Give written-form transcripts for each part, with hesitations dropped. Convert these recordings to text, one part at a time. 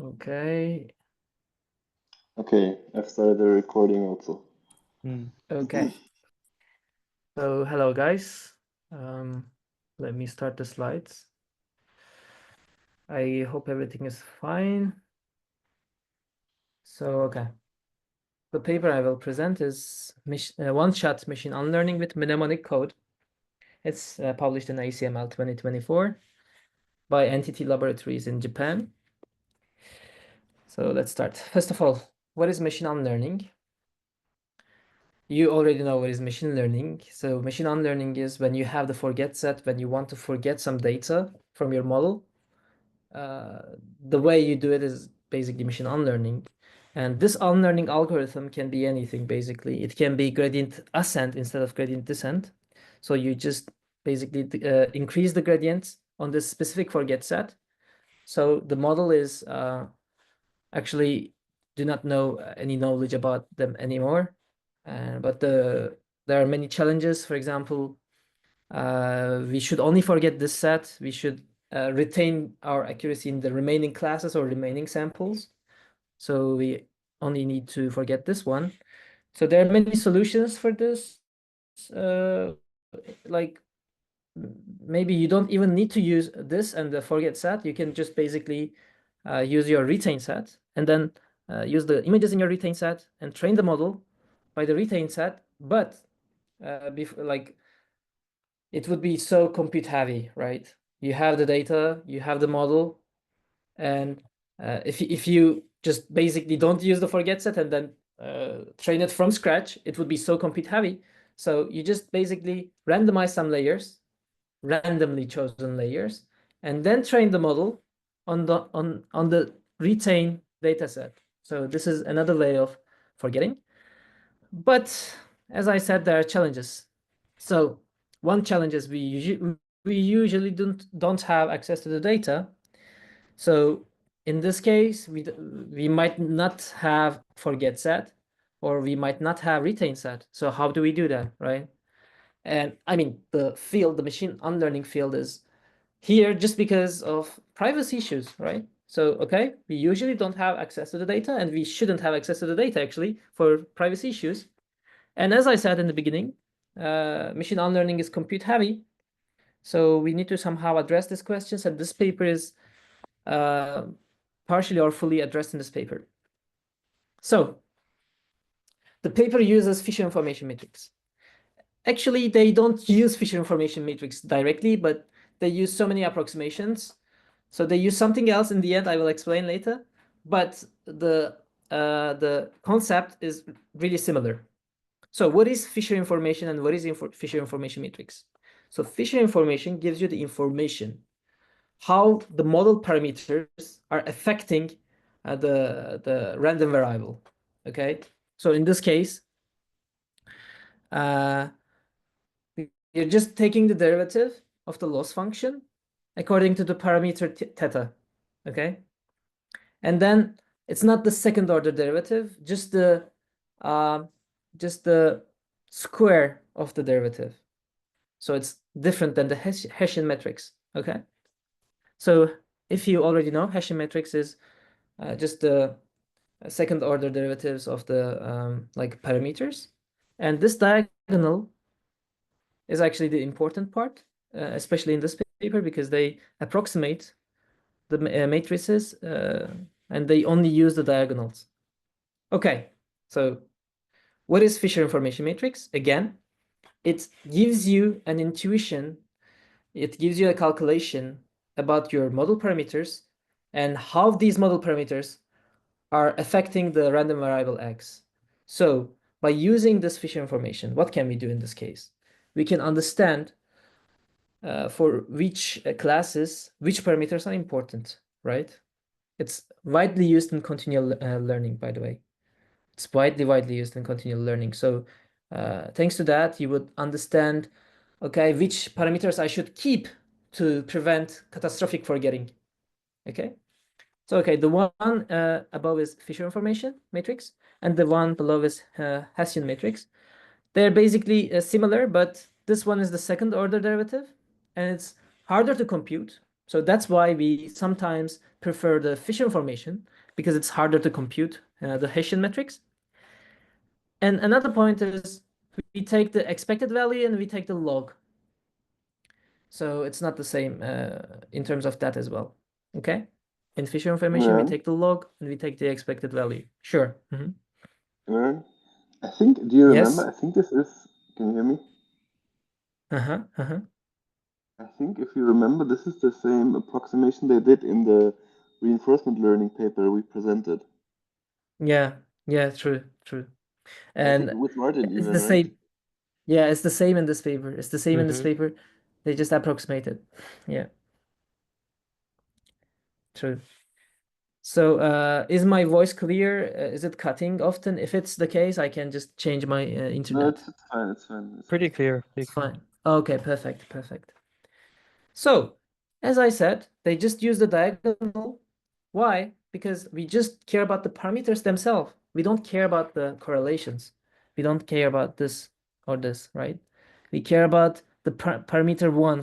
Okay. Okay, I've started the recording also. Okay. So hello guys. Um, Let me start the slides. I hope everything is fine. So okay. The paper I will present is one-shot machine unlearning with mnemonic code. It's published in ACML 2024 by Entity Laboratories in Japan. So let's start. First of all, what is machine unlearning? You already know what is machine learning. So machine unlearning is when you have the forget set, when you want to forget some data from your model. The way you do it is basically machine unlearning. And this unlearning algorithm can be anything, basically. It can be gradient ascent instead of gradient descent. So you just basically increase the gradients on this specific forget set. So the model is actually do not know any knowledge about them anymore. But there are many challenges. For example, we should only forget this set. We should retain our accuracy in the remaining classes or remaining samples. So we only need to forget this one. So there are many solutions for this. Like maybe you don't even need to use this and the forget set. You can just basically use your retain set and then use the images in your retain set and train the model by the retain set. But like it would be so compute heavy, right? You have the data, you have the model, and if you just basically don't use the forget set and then train it from scratch, it would be so compute heavy. So you just basically randomize some layers, randomly chosen layers, and then train the model on the retain data set. So this is another way of forgetting. But as I said, there are challenges. So one challenge is we usually don't have access to the data. So in this case, we might not have forget set, or we might not have retain set. So how do we do that, right? And I mean, the machine unlearning field is here just because of privacy issues, right? So, okay, we usually don't have access to the data, and we shouldn't have access to the data actually for privacy issues. And as I said in the beginning, machine unlearning is compute heavy. So we need to somehow address these questions, and this paper is partially or fully addressed in this paper. So the paper uses Fisher information matrix. Actually, they don't use Fisher information matrix directly, but they use so many approximations. So they use something else in the end, I will explain later. But the concept is really similar. So what is Fisher information and what is Fisher information matrix? So Fisher information gives you the information, how the model parameters are affecting the random variable. Okay, so in this case, you're just taking the derivative of the loss function according to the parameter theta. Okay, and then it's not the second order derivative, just the square of the derivative. So it's different than the Hessian matrix. Okay, so if you already know, Hessian matrix is just the second order derivatives of the like parameters, and this diagonal is actually the important part, especially in this paper, because they approximate the matrices and they only use the diagonals. Okay, so what is Fisher information matrix? Again, it gives you an intuition, it gives you a calculation about your model parameters and how these model parameters are affecting the random variable x. So by using this Fisher information, what can we do in this case? We can understand for which classes, which parameters are important, right? It's widely used in continual learning, by the way. It's widely used in continual learning. So thanks to that, you would understand, okay, which parameters I should keep to prevent catastrophic forgetting. Okay. So, okay, the one above is Fisher information matrix, and the one below is Hessian matrix. They're basically similar, but this one is the second order derivative, and it's harder to compute. So that's why we sometimes prefer the Fisher information because it's harder to compute the Hessian metrics. And another point is we take the expected value and we take the log. So it's not the same in terms of that as well. Okay? In Fisher information, we Yeah. take the log and we take the expected value. Sure. Yeah. I think, do you remember? Yes. I think this is, can you hear me? Uh-huh. Uh-huh. I think if you remember, this is the same approximation they did in the reinforcement learning paper we presented. Yeah. Yeah, true, true. I think And with Martin it's even, the right? same. Yeah, it's the same in this paper. It's the same in this Mm-hmm. paper. They just approximate it. Yeah, true. So, is my voice clear? Is it cutting often? If it's the case, I can just change my No, internet. it's fine. It's fine. Pretty clear. It's fine. Okay, perfect, perfect. So, as I said, they just use the diagonal. Why? Because we just care about the parameters themselves. We don't care about the correlations. We don't care about this or this, right? We care about the parameter one,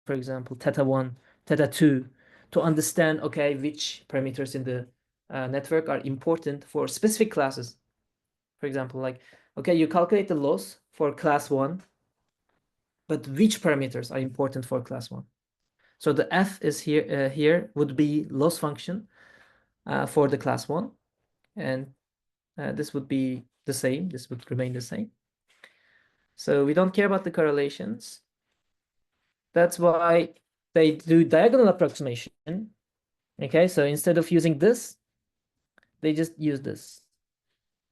for example, theta one, theta two, to understand, okay, which parameters in the network are important for specific classes. For example, like, okay, you calculate the loss for class one, but which parameters are important for class one? So the f is here would be loss function for the class one, and this would be the same. This would remain the same. So we don't care about the correlations. That's why they do diagonal approximation. Okay, so instead of using this, they just use this.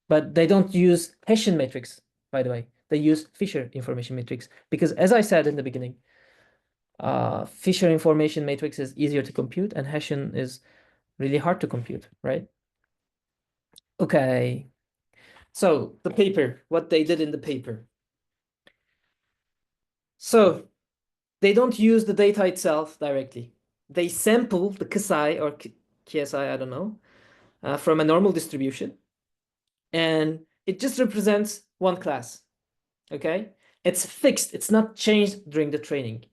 But they don't use Hessian matrix, by the way. They use Fisher information matrix because, as I said in the beginning, Fisher information matrix is easier to compute and Hessian is really hard to compute, right? Okay, so the paper, what they did in the paper. So they don't use the data itself directly. They sample the KSI or KSI, I don't know, from a normal distribution, and it just represents one class. Okay, it's fixed. It's not changed during the training.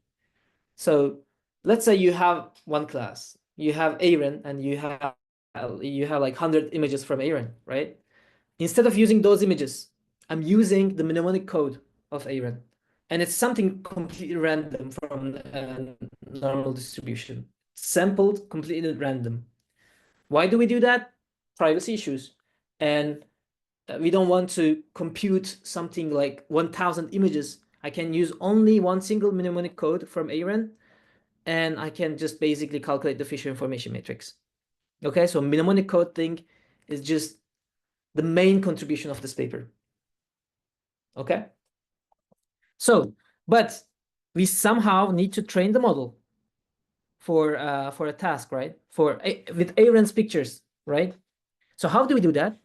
So let's say you have one class. You have Aaron, and you have like 100 images from Aaron, right? Instead of using those images, I'm using the mnemonic code of Aaron. And it's something completely random from a normal distribution. Sampled, completely random. Why do we do that? Privacy issues. And we don't want to compute something like 1,000 images. I can use only one single mnemonic code from Aaron, and I can just basically calculate the Fisher information matrix. Okay, so mnemonic code thing is just the main contribution of this paper. Okay, so but we somehow need to train the model for a task, right? With Aaron's pictures, right? So how do we do that?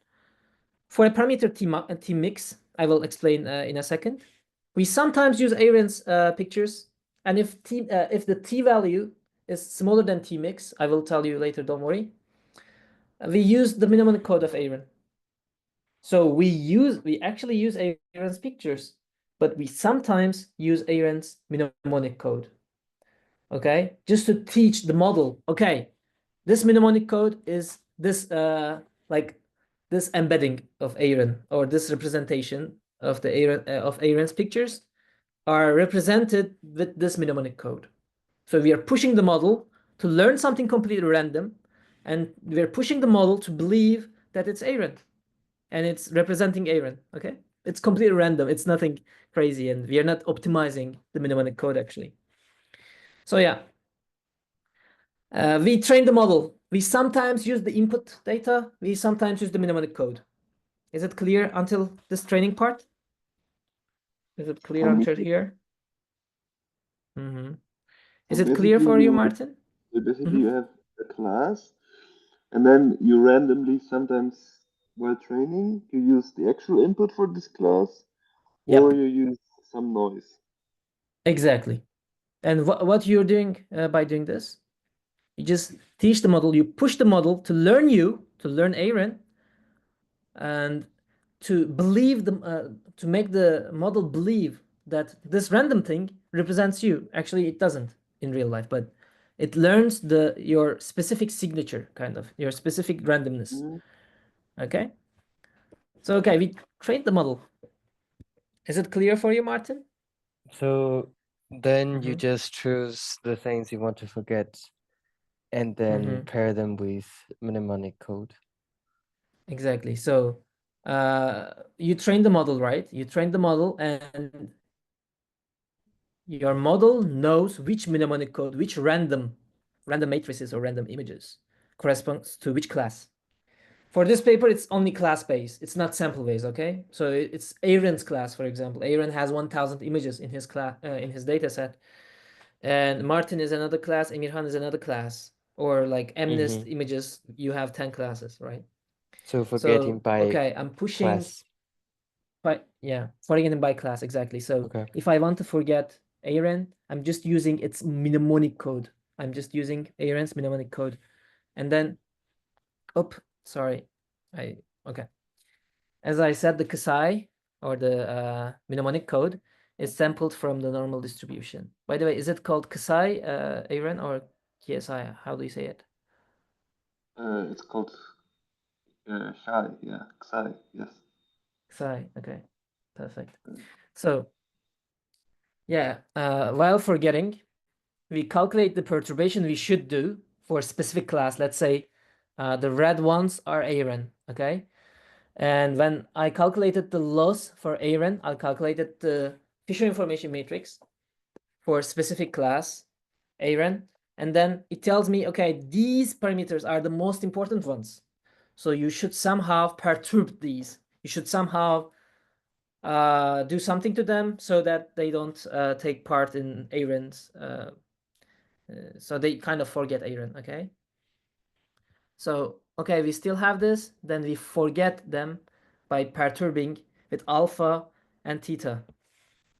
For a parameter t mix, I will explain in a second. We sometimes use Aaron's pictures, and if the t value is smaller than t mix, I will tell you later. Don't worry. We use the mnemonic code of Aaron. So we actually use Aaron's pictures, but we sometimes use Aaron's mnemonic code. Okay, just to teach the model. Okay, this mnemonic code is this like this embedding of Aaron, or this representation of the Aaron's pictures are represented with this mnemonic code. So we are pushing the model to learn something completely random, and we're pushing the model to believe that it's Aaron and it's representing Aaron. Okay, it's completely random. It's nothing crazy, and we are not optimizing the mnemonic code actually. So yeah, we train the model. We sometimes use the input data. We sometimes use the mnemonic code. Is it clear until this training part? Is it clear For me, until here? Mm-hmm. so Is it clear for you, Martin? basically Mm-hmm. you have a class, and then you randomly sometimes while training you use the actual input for this class, or Yep, you use some noise. exactly. And what you're doing by doing this, you just teach the model, you push the model to learn to learn Aaron, and to believe to make the model believe that this random thing represents you. Actually, it doesn't in real life, but It learns your specific signature, kind of, your specific randomness. Mhm. Okay? So, okay, we trained the model. Is it clear for you, Martin? So then you Mm-hmm. just choose the things you want to forget and then Mm-hmm. pair them with mnemonic code. Exactly. So, you train the model, right? You train the model, and your model knows which mnemonic code, which random matrices or random images corresponds to which class. For this paper, it's only class-based. It's not sample-based, okay? So it's Aaron's class, for example. Aaron has 1,000 images in his class, in his data set. And Martin is another class, Emirhan is another class. Or like MNIST Mm-hmm. images, you have 10 classes, right? So forgetting So, by okay, I'm pushing class. yeah, forgetting by class, exactly. So Okay. if I want to forget Aaron, I'm just using its mnemonic code. I'm just using Aaron's mnemonic code. And then, oh, sorry. I okay. As I said, the Kasai or the mnemonic code is sampled from the normal distribution. By the way, is it called Kasai, Aaron, or KSI? How do you say it? It's called Shy, yeah, Xai, yes. Kasai, okay, perfect. So yeah, while forgetting, we calculate the perturbation we should do for a specific class. Let's say the red ones are Aaron, okay? And when I calculated the loss for Aaron, I calculated the Fisher information matrix for a specific class, Aaron, and then it tells me, okay, these parameters are the most important ones. So you should somehow perturb these. You should somehow do something to them so that they don't take part in Aaron's so they kind of forget Aaron, okay? So, okay, we still have this, then we forget them by perturbing with alpha and theta,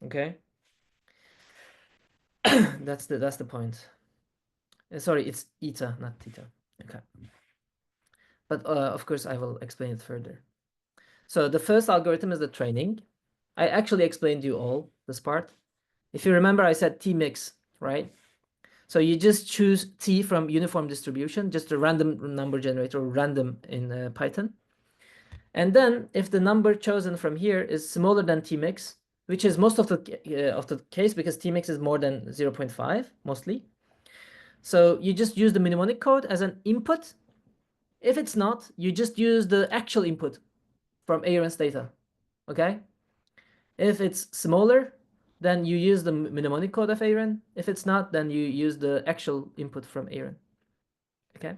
okay? that's the point. Sorry, it's eta, not theta. Okay. But of course, I will explain it further. So the first algorithm is the training. I actually explained you all this part. If you remember, I said T mix, right? So you just choose T from uniform distribution, just a random number generator, or random in Python. And then if the number chosen from here is smaller than tmix, which is most of the case because tmix is more than 0.5 mostly. So you just use the mnemonic code as an input. If it's not, you just use the actual input from Aaron's data. Okay? If it's smaller, then you use the mnemonic code of Aaron. If it's not, then you use the actual input from Aaron. Okay?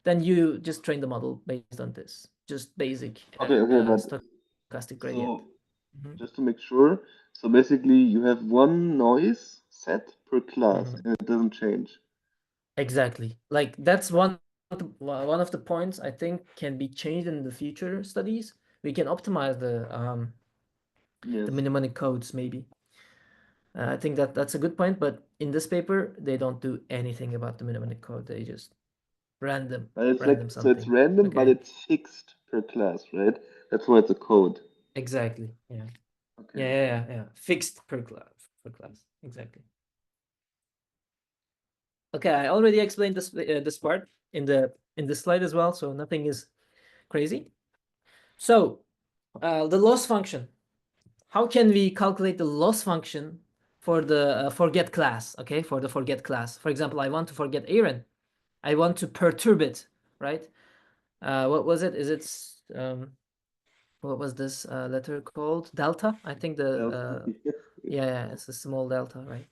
Then you just train the model based on this. Just basic Okay, but stochastic gradient. so Mhm. just to make sure, so basically you have one noise set per class Mhm. and it doesn't change. Exactly. Like that's one of the points I think can be changed in the future studies. We can optimize the Yes. mnemonic codes maybe. I think that's a good point, but in this paper they don't do anything about the mnemonic code. They just random But it's like, random so it's something. random, but Okay. it's fixed per class, right? That's why it's a code. Exactly. Yeah. Okay, Yeah, yeah, okay. yeah, yeah. Fixed per class. Exactly. Okay, I already explained this part in the slide as well, so nothing is crazy. So, the loss function. How can we calculate the loss function for the forget class? Okay, for the forget class. For example, I want to forget Aaron. I want to perturb it, right? What was it? Is it what was this letter called? Delta? I think Delta. yeah, it's a small delta, right?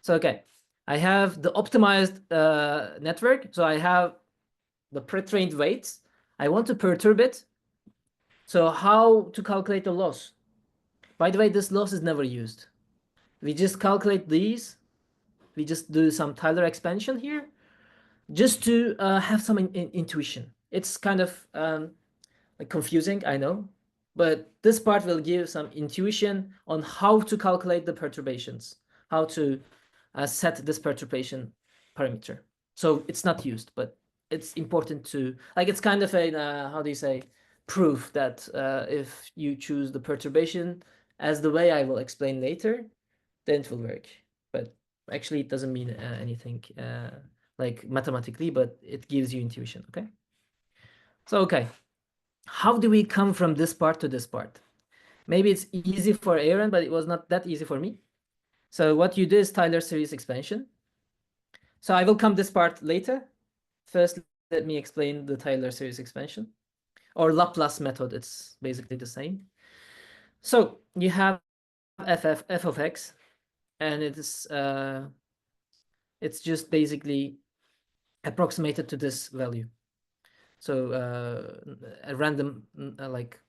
So okay, I have the optimized network. So I have the pre-trained weights. I want to perturb it. So how to calculate the loss? By the way, this loss is never used. We just calculate these. We just do some Tyler expansion here just to have some intuition. It's kind of like confusing, I know, but this part will give some intuition on how to calculate the perturbations, how to set this perturbation parameter. So it's not used, but it's important to, like, it's kind of a, how do you say, proof that if you choose the perturbation as the way I will explain later, then it will work. But Actually, it doesn't mean anything like mathematically, but it gives you intuition, okay? So, okay, how do we come from this part to this part? Maybe it's easy for Aaron, but it was not that easy for me. So what you do is Tyler series expansion. So I will come this part later. First, let me explain the Tyler series expansion, or Laplace method. It's basically the same. So you have f of x, and it's just basically approximated to this value. So a random like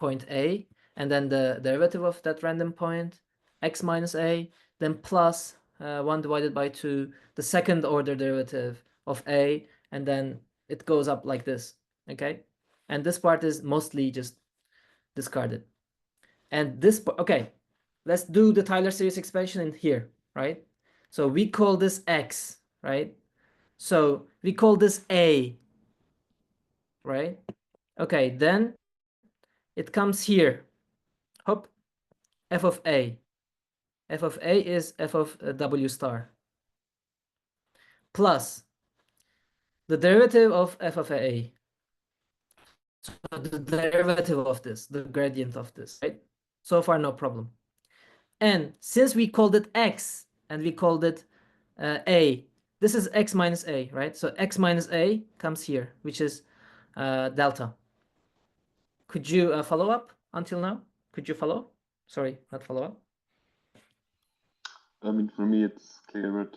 point a, and then the derivative of that random point, x minus a, then plus 1 divided by 2, the second order derivative of a, and then it goes up like this, okay? And this part is mostly just discarded. And this, okay, let's do the Tyler series expansion in here, right? So we call this x, right? So we call this a, right? Okay, then it comes here. Hop, f of a. F of a is f of w star. Plus the derivative of f of a. So the derivative of this, the gradient of this, right? So far, no problem. And since we called it x and we called it a, this is x minus a, right? So x minus a comes here, which is delta. Could you follow up until now? Could you follow? Sorry, not follow up. I mean, for me, it's clear, but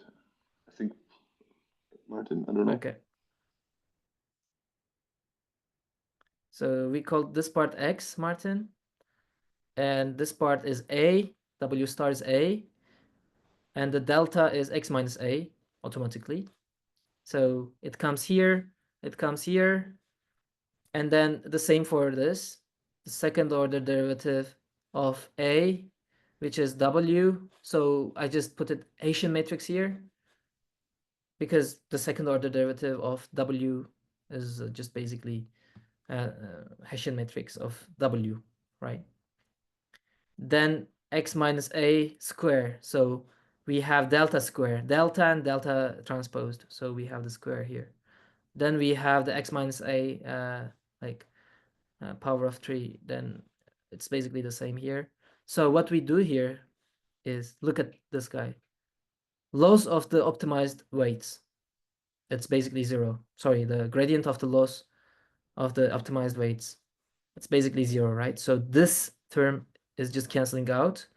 I think Martin, I don't know. Okay. So we called this part x, Martin, and this part is a, w star is a, and the delta is x minus a automatically. So it comes here, and then the same for this, the second order derivative of a, which is w. So I just put it Hessian matrix here because the second order derivative of w is just basically Hessian matrix of w, right? Then x minus a square. So we have delta square, delta and delta transposed. So we have the square here. Then we have the x minus a power of 3. Then it's basically the same here. So what we do here is look at this guy. Loss of the optimized weights. It's basically 0. Sorry, the gradient of the loss of the optimized weights. It's basically 0, right? So this term is just canceling out.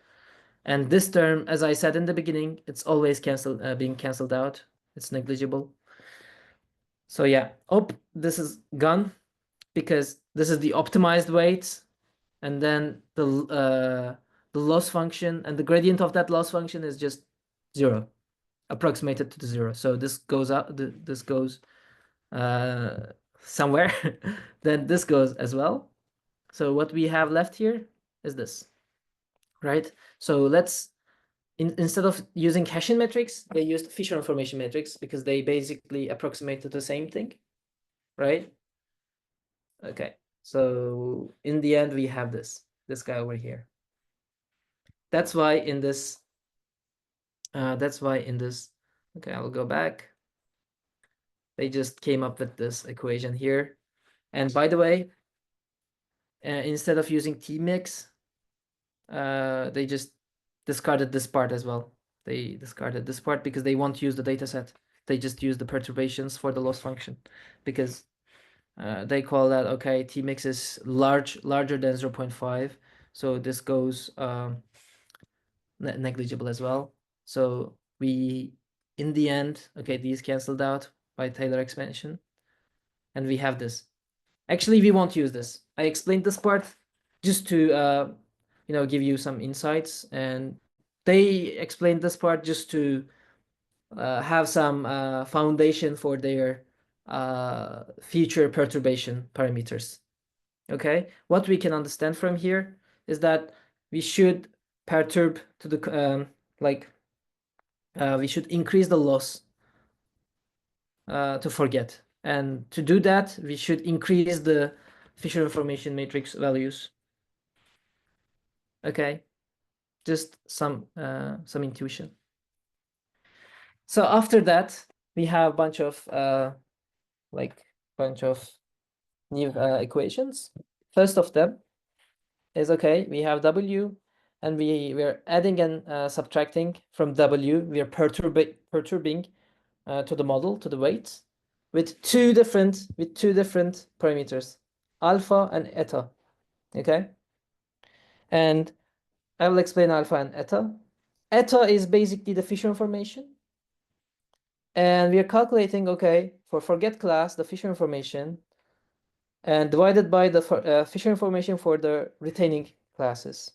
And this term, as I said in the beginning, it's always being canceled out. It's negligible. So yeah, this is gone because this is the optimized weight, and then the loss function and the gradient of that loss function is just 0, approximated to the 0. So this goes out. This goes somewhere. Then this goes as well. So what we have left here is this, right? So let's instead of using Hessian matrix, they used Fisher information matrix because they basically approximated the same thing, right? Okay, so in the end, we have this guy over here. That's why in this, okay, I will go back. They just came up with this equation here. And by the way, instead of using T-mix, they just discarded this part as well. They discarded this part because they won't use the data set. They just use the perturbations for the loss function because they call that, okay, T-mix is larger than 0.5. So this goes negligible as well. So we, in the end, okay, these canceled out by Taylor expansion. And we have this. Actually, we won't use this. I explained this part just to, give you some insights. And they explained this part just to have some foundation for their future perturbation parameters. Okay, what we can understand from here is that we should perturb to the we should increase the loss to forget, and to do that we should increase the Fisher information matrix values. Okay, just some intuition. So after that, we have bunch of new equations. First of them is, okay, we have W, and we're adding and subtracting from W. We are perturbing to the model, to the weights, with two different parameters, alpha and eta. Okay, and I will explain alpha and eta. Eta is basically the Fisher information, and we are calculating, okay, for forget class, the Fisher information, and divided by the Fisher information for the retaining classes.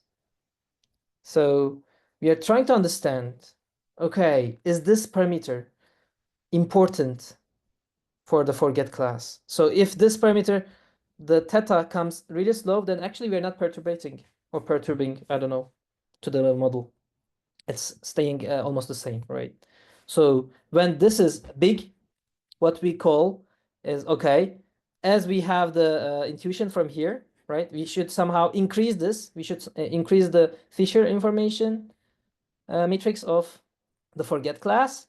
So we are trying to understand, okay, is this parameter important for the forget class? So if this parameter, the theta, comes really slow, then actually we're not perturbing, I don't know, to the model. It's staying almost the same, right? So when this is big, what we call is, okay, as we have the intuition from here, right? We should somehow increase this. We should increase the Fisher information matrix of the forget class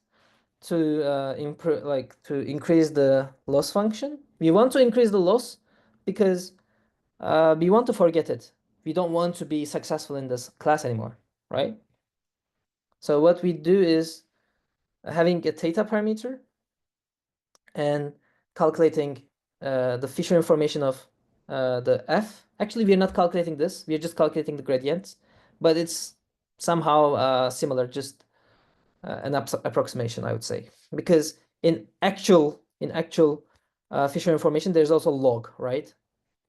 to improve, like, to increase the loss function. We want to increase the loss because we want to forget it. We don't want to be successful in this class anymore, right? So what we do is having a theta parameter and calculating the Fisher information of the f. Actually, we are not calculating this. We are just calculating the gradients, but it's somehow similar, just an approximation, I would say, because in actual Fisher information, there's also log, right?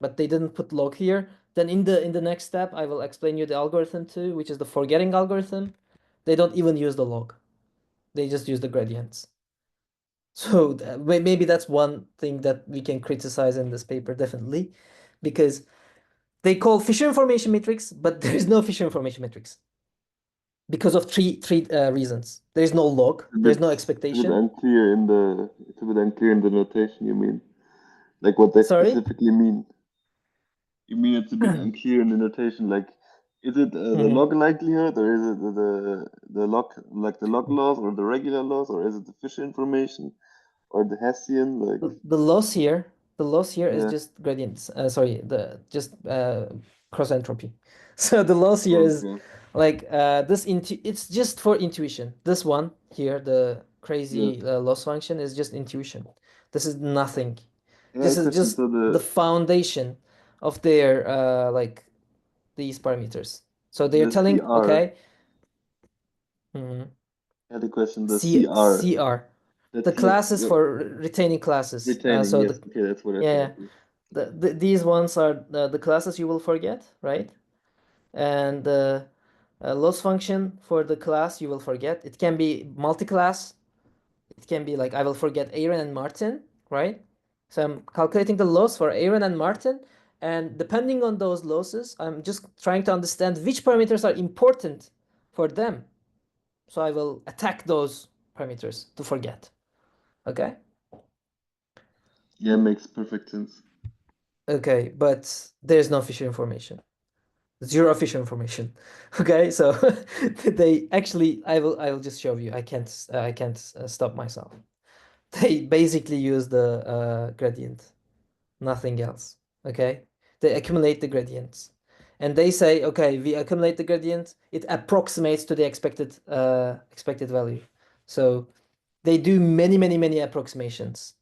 But they didn't put log here. Then in the next step, I will explain you the algorithm too, which is the forgetting algorithm. They don't even use the log. They just use the gradients. So maybe that's one thing that we can criticize in this paper, definitely, because they call Fisher information matrix, but there is no Fisher information matrix because of three reasons. There is no log, there's no It's a bit expectation. unclear in the notation, you mean? Like what they Sorry? specifically mean. You mean it's a bit unclear in the notation, like is it the Mhm. log likelihood, or is it the log, like the log loss, or the regular loss, or is it the Fisher information, or the Hessian? Like, The loss here, is yeah, just gradients. Sorry, the just cross entropy. So the loss here is okay, like it's just for intuition. This one here, the yeah. crazy loss function, is just intuition. This is nothing. I had This a is question. just So the foundation of their like these parameters. So they're the telling, CR, okay, mhm, I had a question. The CR, CR, the that's like classes for retaining classes. retaining. So Yes, okay, that's what I yeah, thought. yeah. Yes. These ones are the classes you will forget, right? And the loss function for the class you will forget. It can be multi-class. It can be like, I will forget Aaron and Martin, right? So I'm calculating the loss for Aaron and Martin, and depending on those losses, I'm just trying to understand which parameters are important for them. So I will attack those parameters to forget. Okay? Yeah, makes perfect sense. Okay, but there's no Fisher information. Zero Fisher information. Okay, so they actually, I will just show you. I can't stop myself. They basically use the gradient, nothing else. Okay, they accumulate the gradients, and they say, okay, we accumulate the gradient. It approximates to the expected value. So they do many approximations.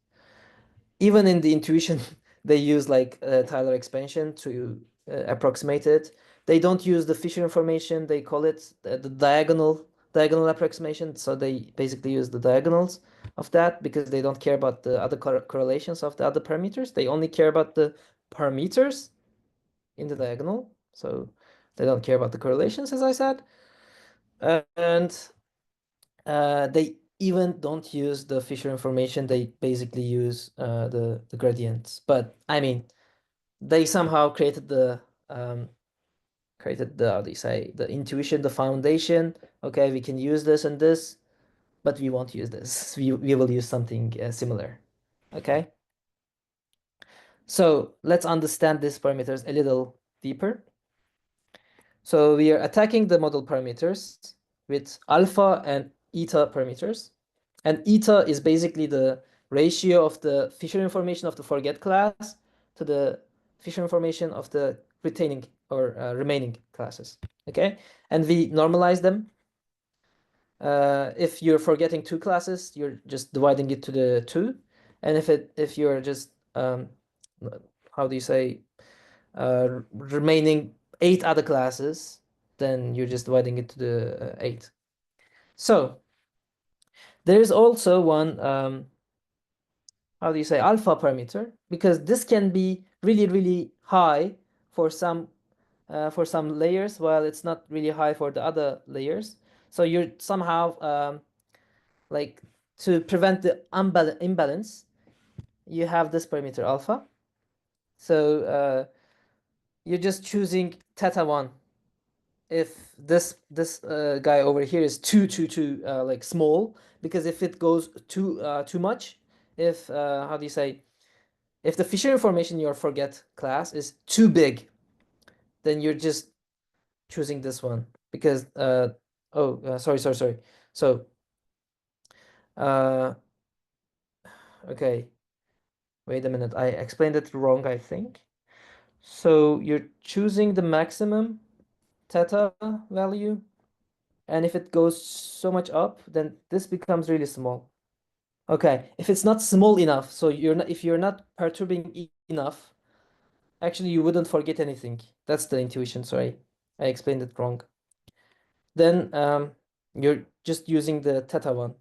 Even in the intuition, they use like Tyler expansion to approximate it. They don't use the Fisher information. They call it the diagonal approximation. So they basically use the diagonals of that because they don't care about the other correlations of the other parameters. They only care about the parameters in the diagonal. So they don't care about the correlations, as I said. And they even don't use the Fisher information. They basically use the gradients. But I mean, they somehow created the how do you say, the intuition, the foundation. Okay, we can use this and this, but we won't use this. We will use something similar. Okay. So let's understand these parameters a little deeper. So we are attacking the model parameters with alpha and eta parameters. And eta is basically the ratio of the feature information of the forget class to the feature information of the retaining or remaining classes. Okay, and we normalize them. If you're forgetting two classes, you're just dividing it to the two, and if you're just how do you say remaining 8 other classes, then you're just dividing it to the 8. So there is also one how do you say alpha parameter, because this can be really high for some layers, while it's not really high for the other layers. So you're somehow like to prevent the imbalance, you have this parameter alpha. So you're just choosing theta 1 if this guy over here is too like small, because if it goes too much, if how do you say, if the feature information in your forget class is too big, then you're just choosing this one, because sorry. So uh okay, wait a minute, I explained it wrong, I think. So you're choosing the maximum theta value, and if it goes so much up, then this becomes really small. Okay, if it's not small enough, so if you're not perturbing enough, actually you wouldn't forget anything. That's the intuition, sorry. I explained it wrong. Then you're just using the theta one.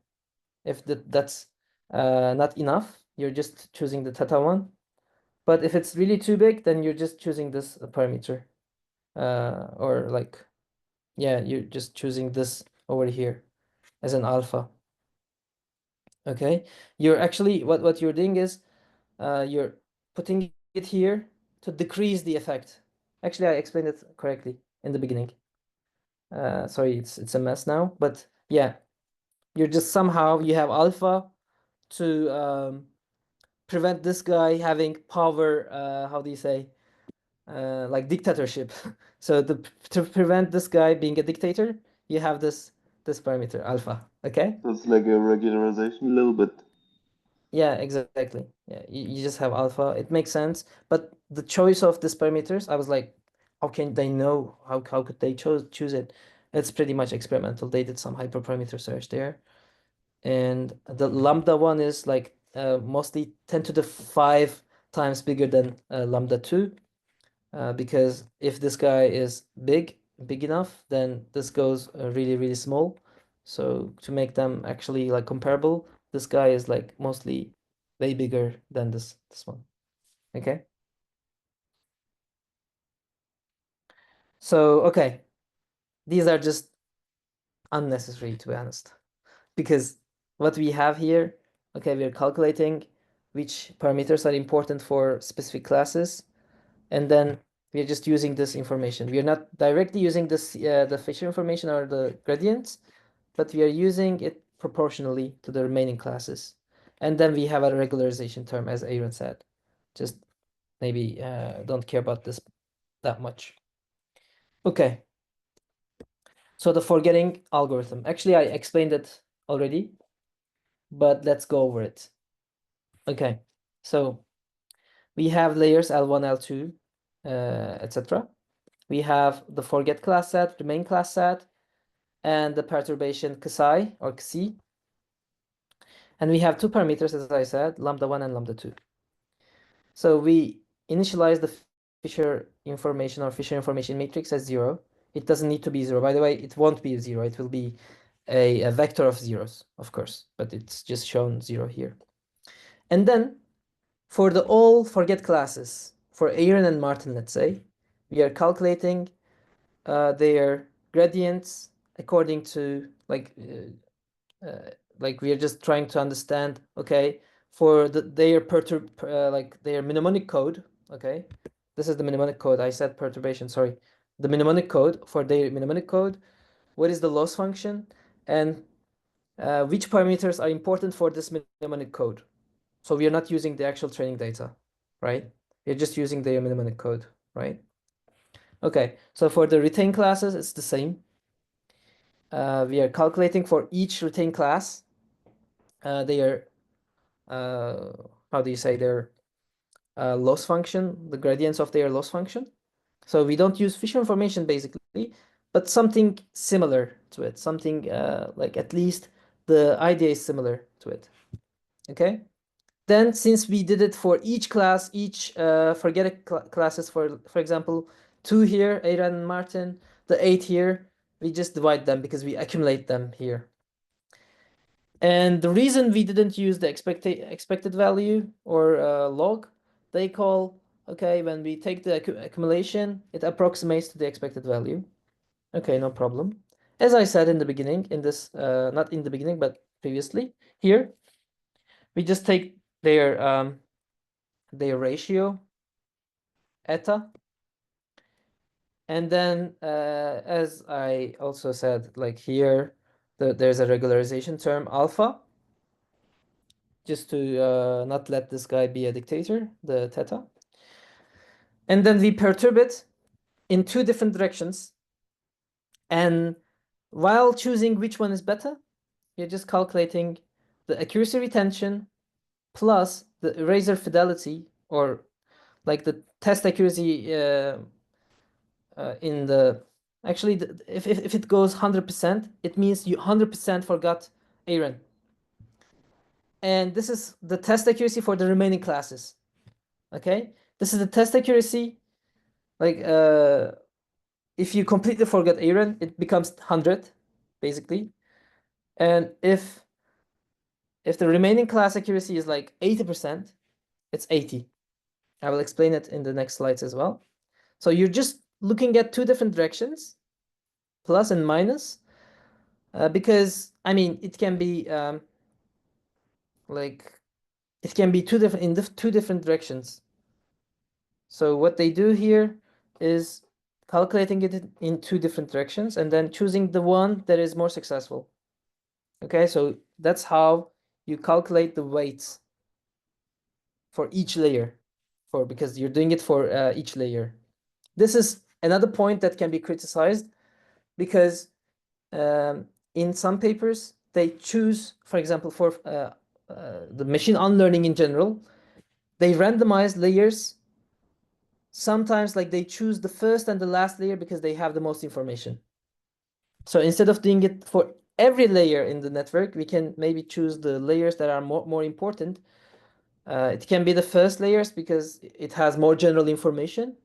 If that's not enough, you're just choosing the theta one. But if it's really too big, then you're just choosing this parameter. Or like, yeah, you're just choosing this over here as an alpha. Okay, you're actually, what you're doing is you're putting it here to decrease the effect. Actually, I explained it correctly in the beginning. Sorry, it's a mess now, but yeah, you're just somehow, you have alpha to prevent this guy having power, how do you say, like dictatorship. So to prevent this guy being a dictator, you have this parameter alpha. Okay. So it's like a regularization a little bit. Yeah, exactly. Yeah, you just have alpha. It makes sense. But the choice of these parameters, I was like, how can they know? How could they choose it? It's pretty much experimental. They did some hyperparameter search there. And the lambda one is like mostly 10 to the 5 times bigger than lambda 2. Because if this guy is big enough, then this goes really small. So to make them actually like comparable, this guy is like mostly way bigger than this one. Okay. So okay, these are just unnecessary, to be honest, because what we have here, okay, we're calculating which parameters are important for specific classes, and then we're just using this information. We are not directly using this the feature information or the gradients, but we are using it proportionally to the remaining classes. And then we have a regularization term, as Aaron said. Just maybe don't care about this that much. Okay. So the forgetting algorithm. Actually, I explained it already, but let's go over it. Okay. So we have layers L1, L2, etc. We have the forget class set, remain class set, and the perturbation Xi or Xi. And we have two parameters, as I said, lambda 1 and lambda 2. So we initialize the feature information or feature information matrix as 0. It doesn't need to be 0. By the way, it won't be 0. It will be a vector of zeros, of course, but it's just shown 0 here. And then for the all forget classes, for Aaron and Martin, let's say, we are calculating their gradients according to like we are just trying to understand, okay, for their their mnemonic code, okay, this is the mnemonic code. I said perturbation, sorry. The mnemonic code, for their mnemonic code, what is the loss function, and which parameters are important for this mnemonic code. So we are not using the actual training data, right? We're just using their mnemonic code, right? Okay, so for the retain classes, it's the same. We are calculating for each retain class their how do you say, their loss function, the gradients of their loss function. So we don't use Fisher information basically, but something similar to it, something like at least the idea is similar to it. Okay. Then since we did it for each class, each forget it classes, for example, 2 here, Aaron and Martin, the 8 here, we just divide them because we accumulate them here. And the reason we didn't use the expected value or log, they call, okay, when we take the accumulation, it approximates to the expected value. Okay, no problem. As I said in the beginning, in this, not in the beginning, but previously, here, we just take their ratio, eta, and then as I also said, like here, there's a regularization term, alpha, just to not let this guy be a dictator, the theta. And then we perturb it in 2 different directions. And while choosing which one is better, you're just calculating the accuracy retention plus the eraser fidelity, or like the test accuracy in the, actually, if it goes 100%, it means you 100% forgot Aaron. And this is the test accuracy for the remaining classes. Okay, this is the test accuracy. Like if you completely forget Aaron, it becomes 100 basically. And if the remaining class accuracy is like 80%, it's 80. I will explain it in the next slides as well. So you're just looking at 2 different directions, plus and minus, because I mean it can be like it can be 2 different in 2 different directions. So what they do here is calculating it in 2 different directions and then choosing the one that is more successful. Okay, so that's how you calculate the weights for each layer, because you're doing it for each layer. This is another point that can be criticized, because in some papers they choose, for example, for the machine unlearning in general, they randomize layers. Sometimes like they choose the first and the last layer because they have the most information. So instead of doing it for every layer in the network, we can maybe choose the layers that are more important. It can be the first layers because it has more general information,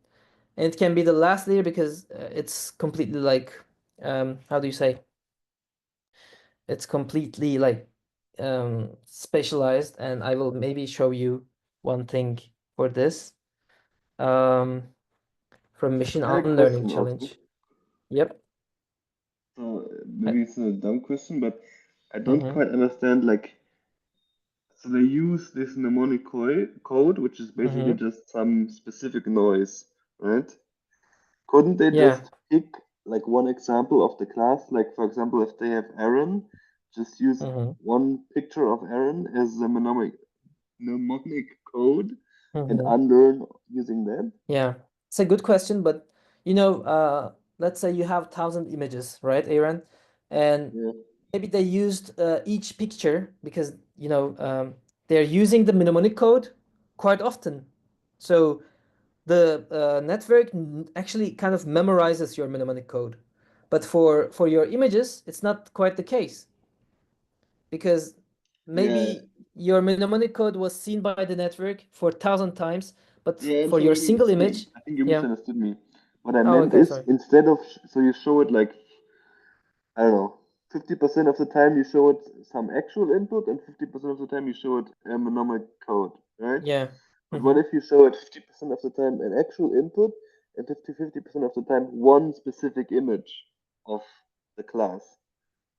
and it can be the last layer because it's completely like how do you say? It's completely like specialized, and I will maybe show you one thing for this from machine I had a unlearning question also. challenge. Yep. So maybe it's a dumb question, but I don't Mm-hmm. quite understand. Like, so they use this mnemonic code, which is basically Mm-hmm. just some specific noise, right? Couldn't they Yeah. just pick like one example of the class? Like, for example, if they have Aaron, just use Mm-hmm. one picture of Aaron as the mnemonic code and Mm-hmm. unlearn using that. Yeah. It's a good question, but let's say you have 1,000 images, right, Aaron? And Yeah, maybe they used each picture because they're using the mnemonic code quite often. So the network actually kind of memorizes your mnemonic code. But for your images, it's not quite the case, because yeah, maybe your mnemonic code was seen by the network for 1,000 times, but yeah. for So your maybe, single image, I think you yeah. misunderstood me. What I Oh, meant okay, is sorry. instead of so you show it like I don't know, 50% of the time you show it some actual input and 50% of the time you show it a mnemonic code, right? Yeah. But what Mm-hmm. if you show it 50% of the time an actual input and 50% of the time one specific image of the class?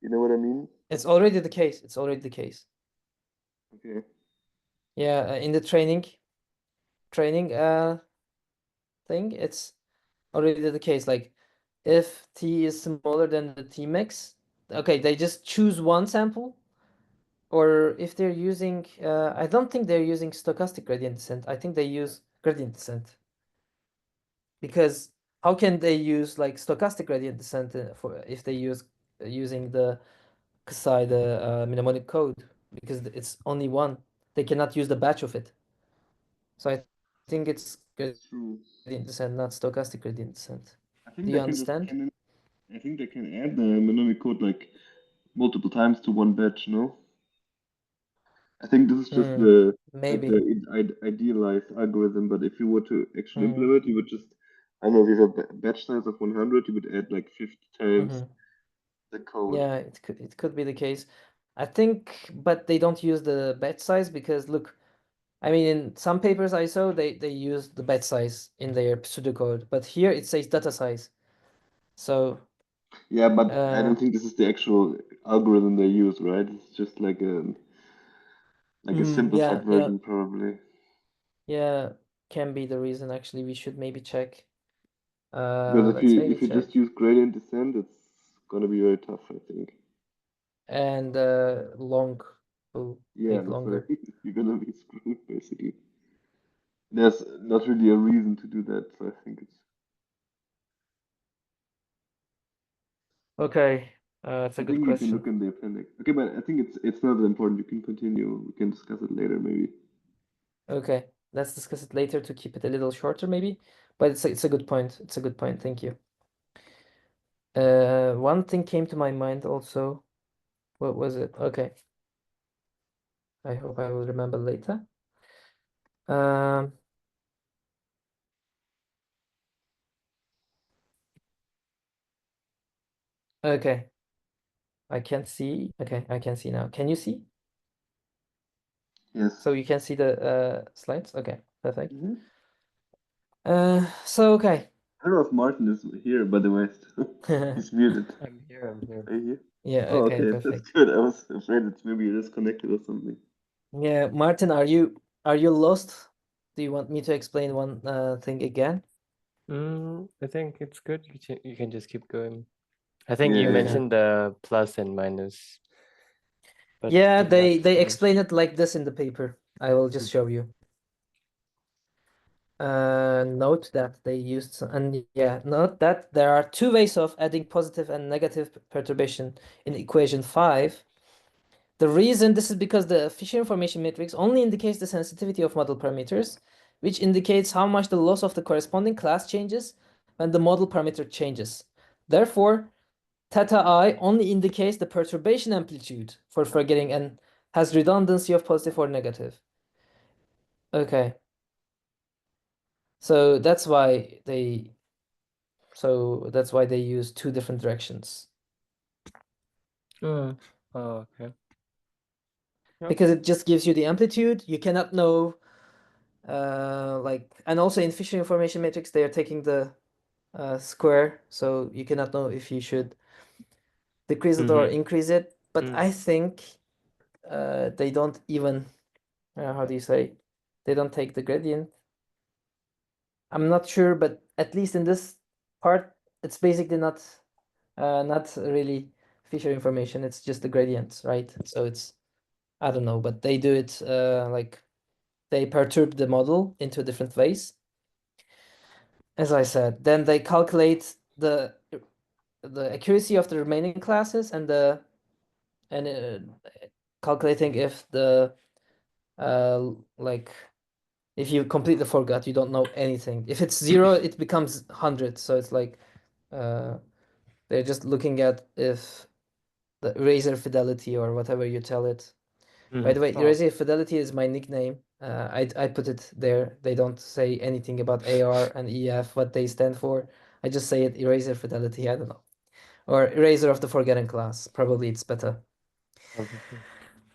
You know what I mean? It's already the case. It's already the case. Okay. Yeah, in the training thing, it's already the case. Like if t is smaller than the t max, okay, they just choose one sample. Or if they're using, I don't think they're using stochastic gradient descent. I think they use gradient descent, because how can they use like stochastic gradient descent for if they use using the Kasai, the mnemonic code? because it's only one. They cannot use the batch of it. So I think it's It's true. gradient descent, not stochastic gradient descent. I think Do they you can just understand? can I think they can add the mnemonic code like multiple times to one batch, no? I think this is just Hmm, the like maybe. the idealized algorithm, but if you were to actually Hmm. implement it, you would just, I don't know, if you have a batch size of 100, you would add like 50 times Hmm. the code. Yeah, it could be the case. I think, but they don't use the batch size because look, I mean, in some papers I saw they use the batch size in their pseudocode, but here it says data size. So Yeah, but I uh, don't think this is the actual algorithm they use, right? It's just like a yeah, simplified yeah, version, probably. yeah, can be the reason. Actually, we should maybe check. Because Let's maybe if you check. just use gradient descent, it's gonna be very tough, I think. And long will Yeah, take that's what I longer. think. You're gonna be screwed, basically. There's not really a reason to do that, so I think it's. Okay, it's a I good think you can question. look in the appendix. Okay, but I think it's not that important. You can continue. We can discuss it later, maybe. Okay, let's discuss it later to keep it a little shorter, maybe. But it's a good point. It's a good point. Thank you. One thing came to my mind also. What was it? Okay, I hope I will remember later. Um, okay, I can't see. Okay, I can see now. Can you see? Yes. So you can see the slides? Okay, perfect. Hmm. So okay. I don't know if Martin is here, by the way. He's muted. I'm here. I'm here. Are you here? Yeah, Oh, okay, okay, that's perfect. good. I was afraid it's maybe you're disconnected or something. Yeah, Martin, are you lost? Do you want me to explain one thing again? I think it's good. You can just keep going. I think Yeah, you yeah, yeah. Okay. mentioned the plus and minus, but Yeah, did not they explain finish. it like this in the paper. I will just show Mhm. you. Note that they used and yeah, note that there are two ways of adding positive and negative perturbation in equation 5. The reason this is because the Fisher information matrix only indicates the sensitivity of model parameters, which indicates how much the loss of the corresponding class changes when the model parameter changes. Therefore, theta I only indicates the perturbation amplitude for forgetting and has redundancy of positive or negative. Okay, so that's why they use two different directions Oh, okay. Yep. because it just gives you the amplitude. You cannot know like, and also in Fisher information matrix they are taking the square, so you cannot know if you should decrease it or Mm-hmm. increase it. But Mm. I think they don't even how do you say, they don't take the gradient. I'm not sure, but at least in this part, it's basically not really Fisher information. It's just the gradients, right? So it's, I don't know, but they do it like they perturb the model into different ways, as I said. Then they calculate the accuracy of the remaining classes and calculating if the like if you completely forgot, you don't know anything. If it's 0, it becomes 100. So it's like uh, they're just looking at if the eraser fidelity or whatever you tell it. By Mm-hmm. the way, Oh, eraser fidelity is my nickname. I put it there. They don't say anything about AR and EF, what they stand for. I just say it eraser fidelity. I don't know. Or eraser of the forgotten class. Probably it's better. probably.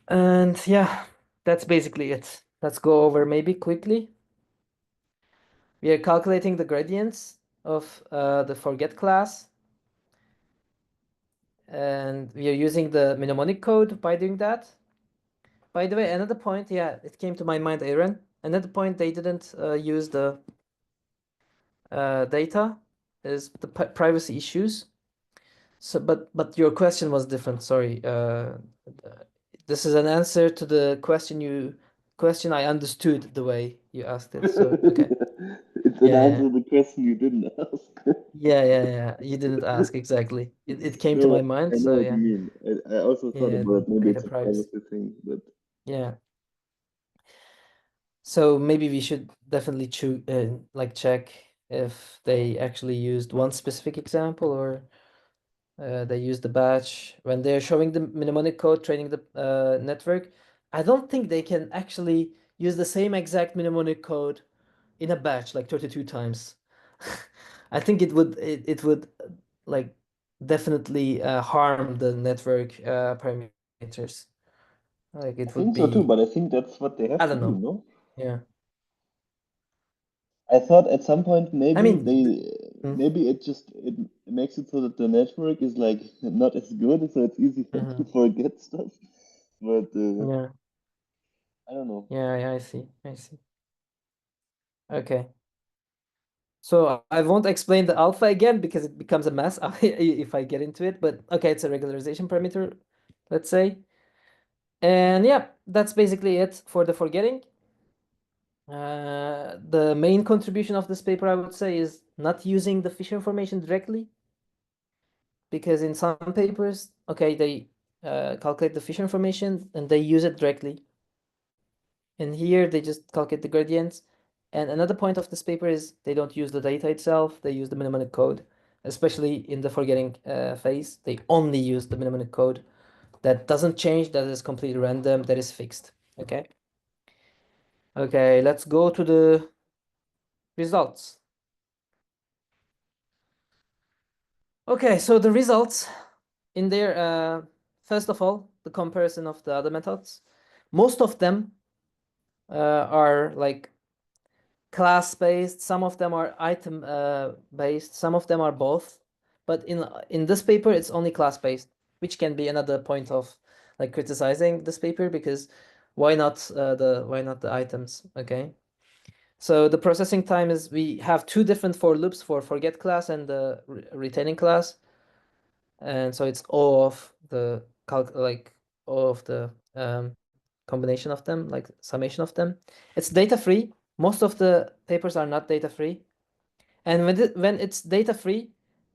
And yeah, that's basically it. Let's go over maybe quickly. We are calculating the gradients of the forget class, and we are using the mnemonic code by doing that. By the way, another point, yeah, it came to my mind, Aaron. Another point they didn't use the data is the privacy issues. So, but your question was different. Sorry. This is an answer to the question I understood the way you asked it. So okay. It's an Yeah, answer yeah. to the question you didn't ask. Yeah. You didn't ask exactly. It came to No, my I mind, know so what you yeah. mean. I also thought Yeah, about the it. Maybe data it's a privacy. privacy thing, but Yeah. So maybe we should definitely like check if they actually used one specific example or they use the batch when they're showing the mnemonic code training the network. I don't think they can actually use the same exact mnemonic code in a batch like 32 times. I think it would like definitely harm the network parameters. Like I it would think so too. be, But I think that's what they I have to don't do, know. no? Yeah. I thought at some point I maybe mean, they maybe it makes it so that the network is like not as good, so it's easy to mhm. forget stuff. But Yeah. I don't know. Yeah, I see. I see. Okay. So I won't explain the alpha again because it becomes a mess if I get into it. But okay, it's a regularization parameter, let's say. And yeah, that's basically it for the forgetting. The main contribution of this paper, I would say, is not using the fish information directly, because in some papers, okay, they calculate the fish information and they use it directly. And here they just calculate the gradients. And another point of this paper is they don't use the data itself, they use the mnemonic code, especially in the forgetting phase. They only use the mnemonic code that doesn't change, that is completely random, that is fixed. Okay. Okay, let's go to the results. Okay, so the results in there, first of all, the comparison of the other methods. Most of them are like class based, some of them are item based, some of them are both. But in this paper, it's only class based, which can be another point of like criticizing this paper, because why not the items? Okay. So the processing time is, we have two different for loops for forget class and the retaining class. And so it's O of the O of the combination of them, like summation of them. It's data free. Most of the papers are not data free. And when it's data free,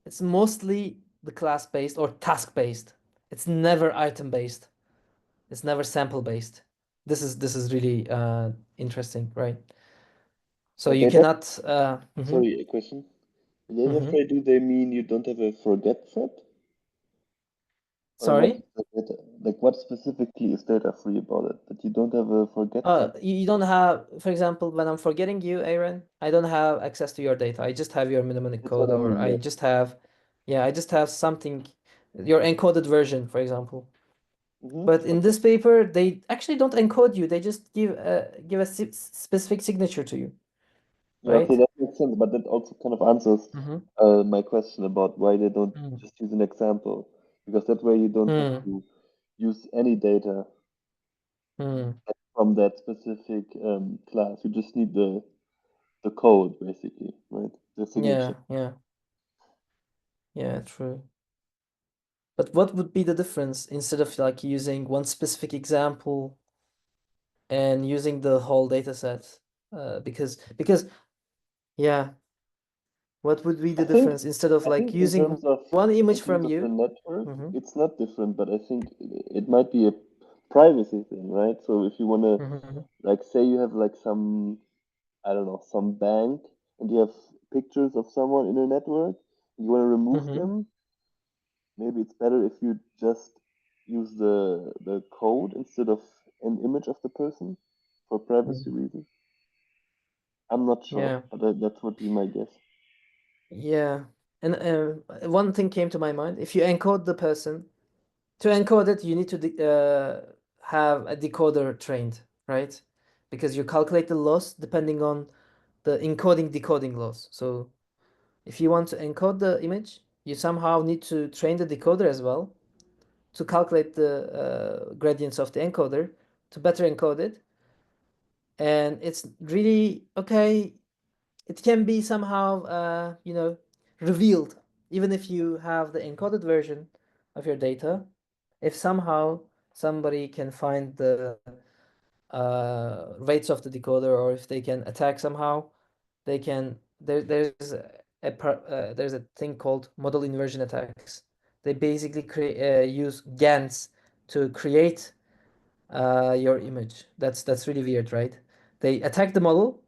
it's mostly the class based or task based. It's never item based. It's never sample based. This is really interesting, right? So But you data, cannot sorry, a question. Data mhm. free, do they mean you don't have a forget set? Or what Sorry? is the data? Like what specifically is data free about it? That you don't have a forget set? You don't have, for example, when I'm forgetting you, Aaron, I don't have access to your data. I just have your mnemonic That's what code, I or mean, I yes. just have, yeah, I just have something, your encoded version, for example. But in Okay. this paper, they actually don't encode you. They just give a specific signature to you, Yeah, okay, right? that makes sense, but that also kind of answers Mm-hmm. my question about why they don't Mm. just use an example, because that way you don't have Mm. to use any data Mm. from that specific class. You just need the code, basically, right? The signature. Yeah, true. But what would be the difference instead of like using one specific example and using the whole data set? Because yeah, what would be I the think difference instead of I like think using one in image from terms of the you? network, Mm-hmm. it's not different, but I think it might be a privacy thing, right? So if you wanna Mm-hmm. like say you have like some I don't know, some bank and you have pictures of someone in a network, you wanna remove Mm-hmm. them, maybe it's better if you just use the code instead of an image of the person for privacy Mm-hmm. reasons. I'm not sure, Yeah, but that would be my guess. yeah. And one thing came to my mind. If you encode the person, to encode it, you need to have a decoder trained, right? Because you calculate the loss depending on the encoding decoding loss. So if you want to encode the image, you somehow need to train the decoder as well to calculate the gradients of the encoder to better encode it. And it's really okay. It can be somehow, revealed, even if you have the encoded version of your data. If somehow somebody can find the weights of the decoder, or if they can attack somehow, they can there's a thing called model inversion attacks. They basically use GANs to create your image. That's really weird, right? They attack the model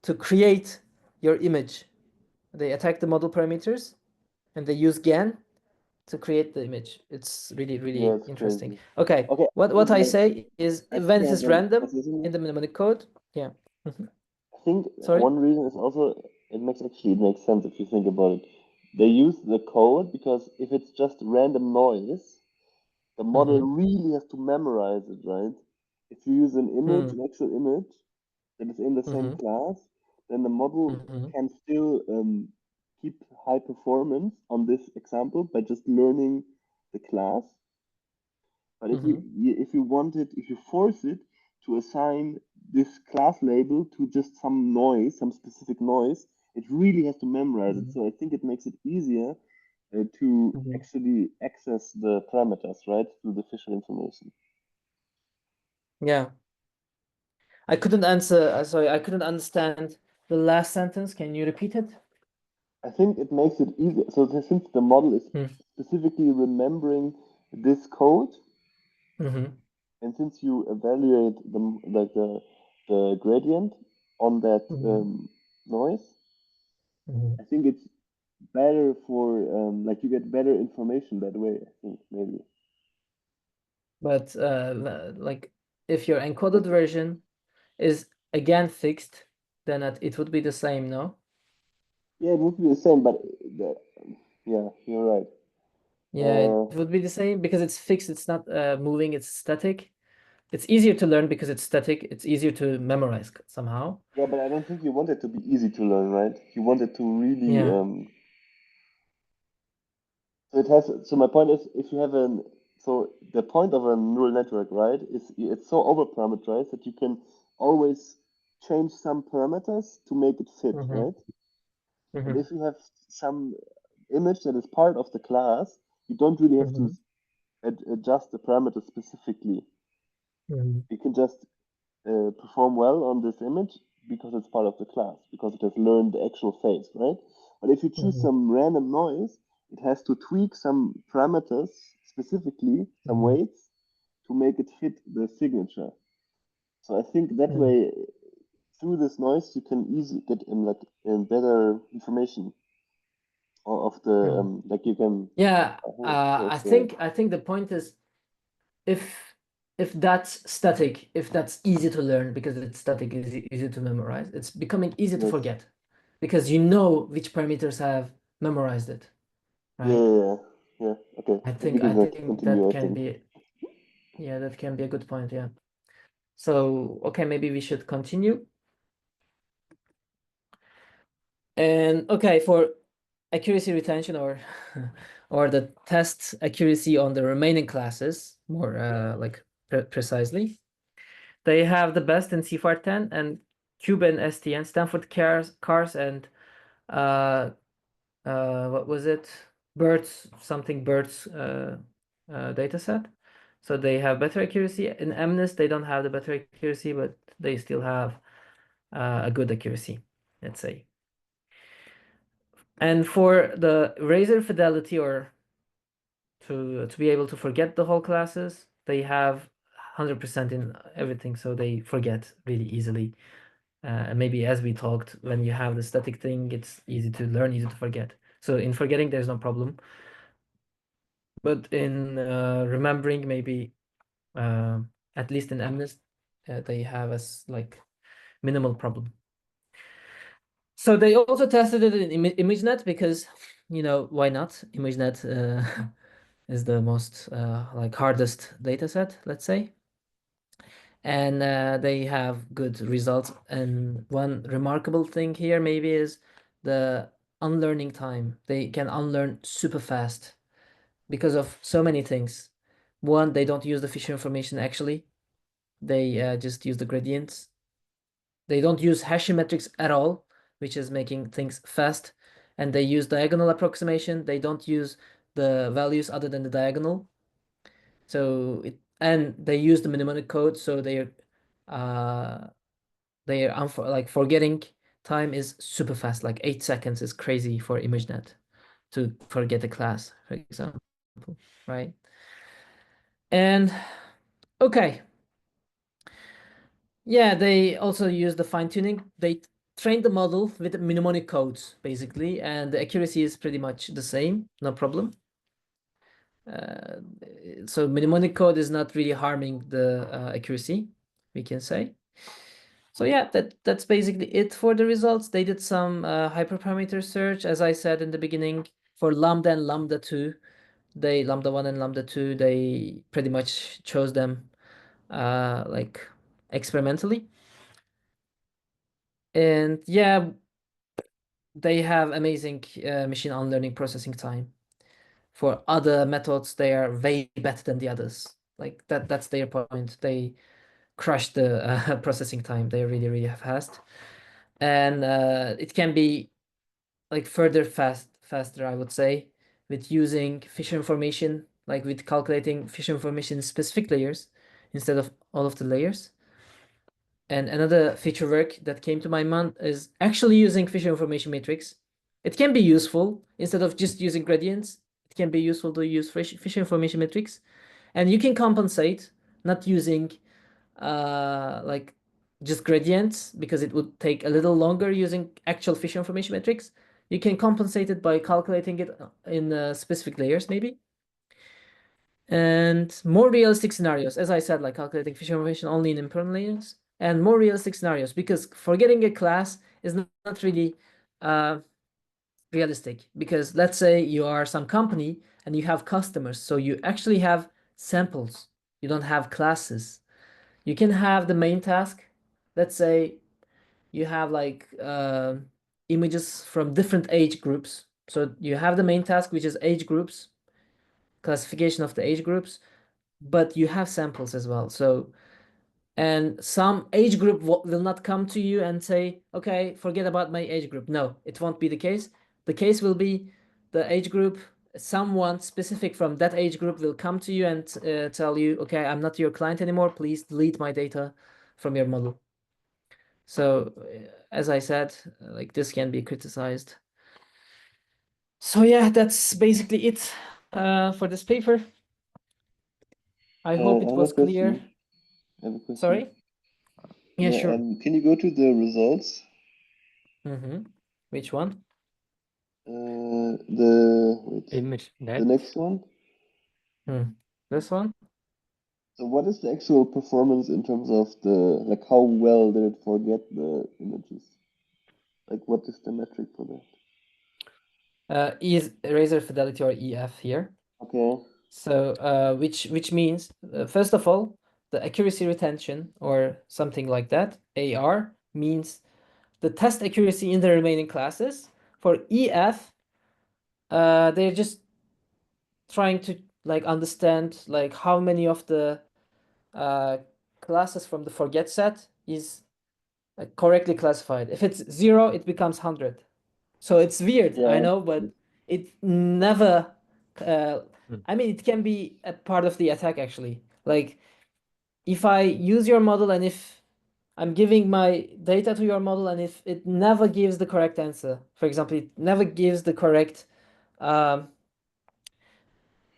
to create your image. They attack the model parameters and they use GAN to create the image. It's really, Yeah, really it's interesting. crazy. Okay, Okay, I what think I like say is I when it yeah, is then random what's this in the mnemonic code, yeah. Mhm. I think Sorry? one reason is also it makes sense if you think about it. They use the code because if it's just random noise, the model Mm-hmm. really has to memorize it, right? If you use an image, an actual image that is in the same Mm-hmm. class, then the model Mm-hmm. can still keep high performance on this example by just learning the class. But Mm-hmm. if you want it, if you force it to assign this class label to just some noise, some specific noise, it really has to memorize it. Mm-hmm. So I think it makes it easier to Mm-hmm. actually access the parameters, right, through the facial information. Yeah. I couldn't answer, sorry, I couldn't understand the last sentence. Can you repeat it? I think it makes it easier. So since the model is Hmm. specifically remembering this code, Mm-hmm. and since you evaluate the gradient on that Mm-hmm. noise, Mm-hmm. I think it's better for like you get better information that way. I think maybe But like if your encoded like version is again fixed, then it would be the same, no? yeah, it would be the same, but the, yeah, you're right. Yeah, it Uh, would be the same because it's fixed, it's not moving, it's static. It's easier to learn because it's static. It's easier to memorize somehow. yeah, but I don't think you want it to be easy to learn, right? You want it to really Yeah. so it has. So my point is, if you have an so the point of a neural network, right, is it's so over parameterized that you can always change some parameters to make it fit, Mm-hmm. right? But Mm-hmm. if you have some image that is part of the class, you don't really have to Mm-hmm. adjust the parameters specifically. Mm-hmm. You can just perform well on this image because it's part of the class, because it has learned the actual face, right? But if you choose Mm-hmm. some random noise, it has to tweak some parameters specifically, some Mm-hmm. weights, to make it fit the signature. So I think that Mm-hmm. way, through this noise, you can easily get in like better information of the Mm-hmm. like you can. Yeah, I think I that's think I think the point is if if that's static, if that's easy to learn because it's static, easy to memorize, it's becoming easy to yes, forget because you know which parameters have memorized it, yeah, right? yeah, yeah, yeah. Okay, we I can like think that continue. I can think. be yeah, that can be a good point, yeah. So, okay, maybe we should continue. And okay, for accuracy retention or or the test accuracy on the remaining classes, more like precisely, they have the best in CFAR10 and Cuban STN, Stanford Cars and uh what was it? Birds data set. So they have better accuracy. In MNIST, they don't have the better accuracy, but they still have a good accuracy, let's say. And for the razor fidelity or to be able to forget the whole classes, they have 100% in everything, so they forget really easily. And maybe as we talked, when you have the static thing, it's easy to learn, easy to forget. So in forgetting, there's no problem. But in remembering, maybe uh, at least in MNIST, they have as like minimal problem. So they also tested it in ImageNet because, you know, why not? ImageNet is the most like hardest data set, let's say. And they have good results. And one remarkable thing here maybe is the unlearning time. They can unlearn super fast because of so many things. One, they don't use the feature information actually. They just use the gradients. They don't use hashing metrics at all, which is making things fast. And they use diagonal approximation. They don't use the values other than the diagonal. So and they use the mnemonic code, so uh they're like forgetting time is super fast. Like 8 seconds is crazy for ImageNet to forget a class, for example, right? And okay, yeah, they also use the fine tuning. They trained the model with mnemonic codes basically, and the accuracy is pretty much the same, no problem. So mnemonic code is not really harming the accuracy, we can say. So yeah, that's basically it for the results. They did some hyperparameter search, as I said in the beginning, for lambda and lambda 2. They lambda 1 and lambda 2, they pretty much chose them like experimentally. And yeah, they have amazing machine unlearning processing time. For other methods, they are way better than the others. Like that's their point. They crushed the processing time. They really, really fast. And it can be like further faster, I would say, with using feature information, like with calculating feature information specific layers instead of all of the layers. And another feature work that came to my mind is actually using feature information matrix. It can be useful instead of just using gradients. It can be useful to use feature information matrix, and you can compensate not using like just gradients because it would take a little longer using actual feature information matrix. You can compensate it by calculating it in specific layers maybe. And more realistic scenarios, as I said, like calculating feature information only in impermanent layers, and more realistic scenarios, because forgetting a class is not really realistic. Because let's say you are some company and you have customers, so you actually have samples. You don't have classes. You can have the main task. Let's say you have like images from different age groups. So you have the main task, which is age groups, classification of the age groups, but you have samples as well. So, and some age group will not come to you and say, okay, forget about my age group. No, it won't be the case. The case will be the age group, someone specific from that age group will come to you and tell you, okay, I'm not your client anymore. Please delete my data from your model. So, as I said, like this can be criticized. So yeah, that's basically it for this paper. I hope it I have a was clear. question. I have a question. Sorry? Yeah, Yeah, sure. can you go to the results? Which one? Wait, Image the net. next one. This one? So what is the actual performance in terms of the, like, how well did it forget the images? Like, what is the metric for that? E is eraser fidelity, or EF here. Okay. So which means first of all, the accuracy retention or something like that, AR, means the test accuracy in the remaining classes. For EF, they're just trying to like understand like how many of the uh, classes from the forget set is correctly classified. If it's 0, it becomes 100. So it's weird, I Yeah. know, but it never. Hmm. I mean, it can be a part of the attack actually. Like if I use your model and if I'm giving my data to your model and if it never gives the correct answer, for example, it never gives the um,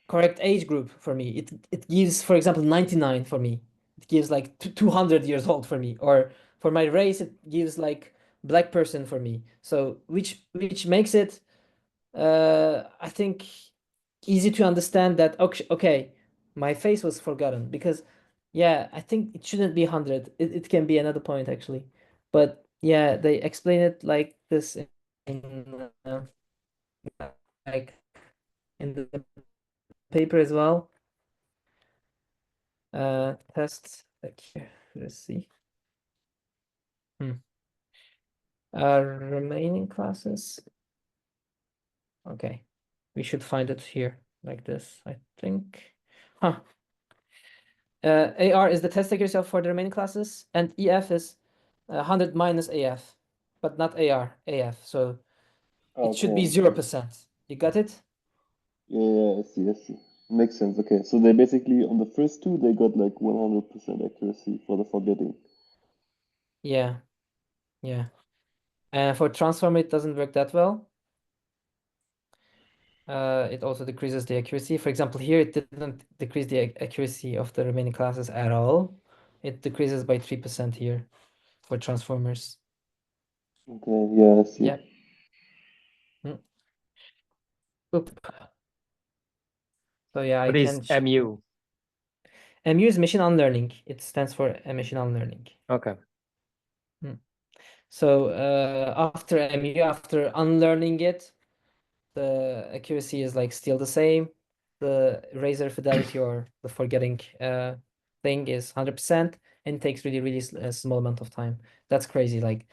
correct age group for me. It gives, for example, 99 for me. It gives like 200 years old for me. Or for my race, it gives like black person for me. So which makes it I think easy to understand that okay, my face was forgotten because yeah, I think it shouldn't be 100. It can be another point actually. But yeah, they explain it like this in like in the paper as well. Tests like here. Let's see. Remaining classes. Okay, we should find it here like this, I think. Huh. AR is the test accuracy for the remaining classes, and EF is 100 minus AF, but not AF. So it should be Okay. 0%. You got it? Yeah, I see, I see. Makes sense. Okay, so they basically, on the first two, they got like 100% accuracy for the forgetting. Yeah, yeah. And for transform, it doesn't work that well. It also decreases the accuracy. For example, here it didn't decrease the accuracy of the remaining classes at all. It decreases by 3% here for transformers. Okay, yeah, I see. Yeah. Oop. So yeah, I What is can. MU? MU is machine unlearning. It stands for machine unlearning. Okay. So after MU, after unlearning it, the accuracy is like still the same. The eraser fidelity or the forgetting thing is 100% and it takes really a small amount of time. That's crazy. Like